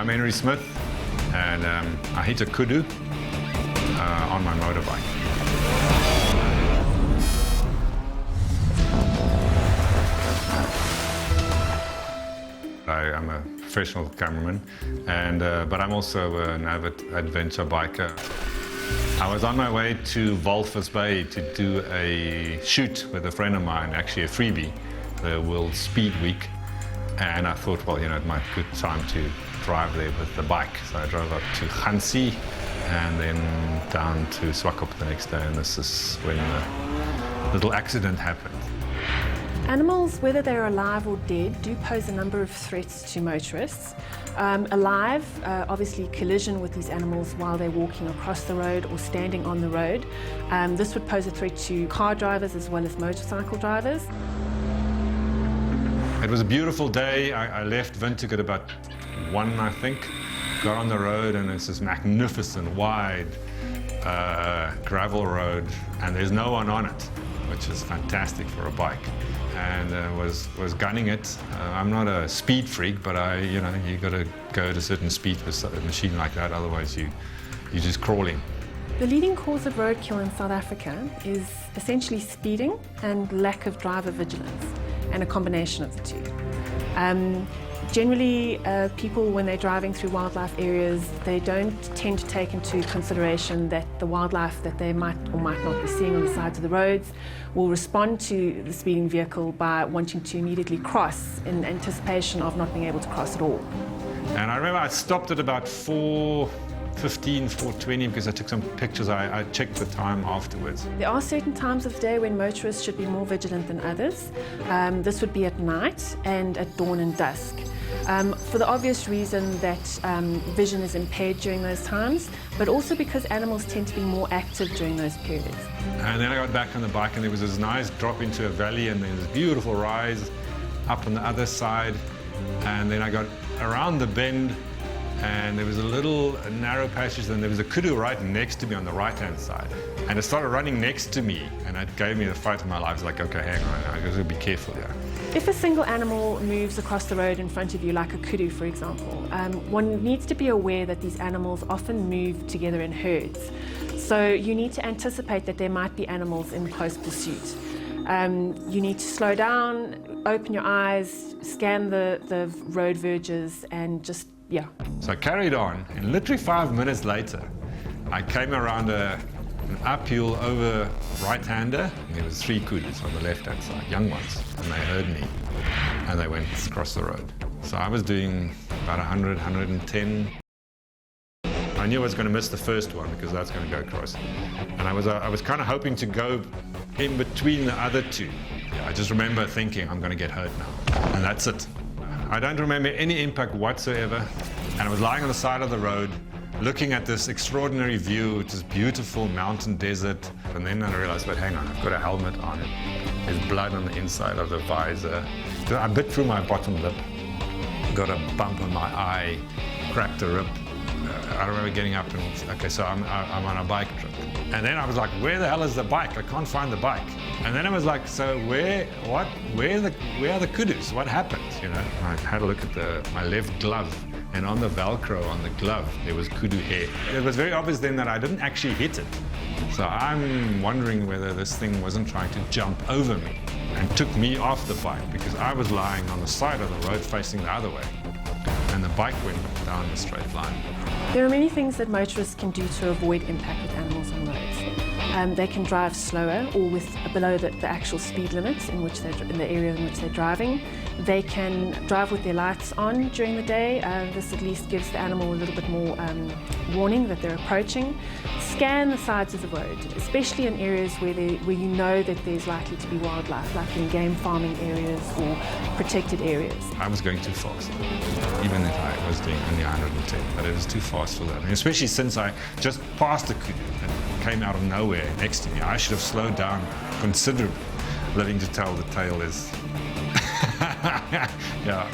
I'm Henry Smith, and I hit a kudu on my motorbike. I'm a professional cameraman, but I'm also an avid adventure biker. I was on my way to Walvis Bay to do a shoot with a friend of mine, actually a freebie, the World Speed Week. And I thought, well, it might be a good time to drive there with the bike. So I drove up to Hansi and then down to Swakop the next day, and this is when the little accident happened. Animals, whether they're alive or dead, do pose a number of threats to motorists. Alive, obviously collision with these animals while they're walking across the road or standing on the road. This would pose a threat to car drivers as well as motorcycle drivers. It was a beautiful day. I left Windhoek at about 1, I think. Got on the road and it's this magnificent, wide gravel road, and there's no one on it, which is fantastic for a bike. And was gunning it. I'm not a speed freak, but you got to go at a certain speed with a machine like that, otherwise you're just crawling. The leading cause of roadkill in South Africa is essentially speeding and lack of driver vigilance, and a combination of the two. Generally, people, when they're driving through wildlife areas, they don't tend to take into consideration that the wildlife that they might or might not be seeing on the sides of the roads will respond to the speeding vehicle by wanting to immediately cross in anticipation of not being able to cross at all. And I remember I stopped at about 4:15, 4:20 because I took some pictures. I checked the time afterwards. There are certain times of the day when motorists should be more vigilant than others. This would be at night and at dawn and dusk. For the obvious reason that vision is impaired during those times, but also because animals tend to be more active during those periods. And then I got back on the bike and there was this nice drop into a valley and then this beautiful rise up on the other side. And then I got around the bend and there was a little narrow passage, and there was a kudu right next to me on the right-hand side. And it started running next to me, and it gave me the fright of my life. I was like, okay, hang on, I got to be careful here. If a single animal moves across the road in front of you, like a kudu, for example, one needs to be aware that these animals often move together in herds. So you need to anticipate that there might be animals in close pursuit. You need to slow down, open your eyes, scan the road verges, and just, yeah. So I carried on, and literally 5 minutes later, I came around an uphill over right-hander, and there was 3 kudus on the left-hand side, young ones, and they heard me, and they went across the road. So I was doing about 100, 110. I knew I was going to miss the first one because that's going to go across, and I was kind of hoping to go in between the other 2. I just remember thinking, I'm going to get hurt now, and that's it. I don't remember any impact whatsoever, and I was lying on the side of the road looking at this extraordinary view, which is beautiful mountain desert, and then I realized, but hang on, I've got a helmet on. There's blood on the inside of the visor. I bit through my bottom lip, got a bump on my eye, cracked a rib. I remember getting up and, okay, so I'm on a bike trip. And then I was like, where the hell is the bike? I can't find the bike. And then I was like, so where are the kudus? What happened? I had a look at my left glove, and on the Velcro on the glove, there was kudu hair. It was very obvious then that I didn't actually hit it. So I'm wondering whether this thing wasn't trying to jump over me and took me off the bike because I was lying on the side of the road facing the other way. And the bike went down the straight line. There are many things that motorists can do to avoid impact with animals on roads. They can drive slower or below the actual speed limits in the area in which they're driving. They can drive with their lights on during the day. This at least gives the animal a little bit more warning that they're approaching. Scan the sides of the road, especially in areas where you know that there's likely to be wildlife, like in game farming areas or protected areas. I was going too fast, even if I was doing only 110, but it was too fast for that. And especially since I just passed the kudu and came out of nowhere next to me. I should have slowed down considerably. Living to tell the tale is, yeah.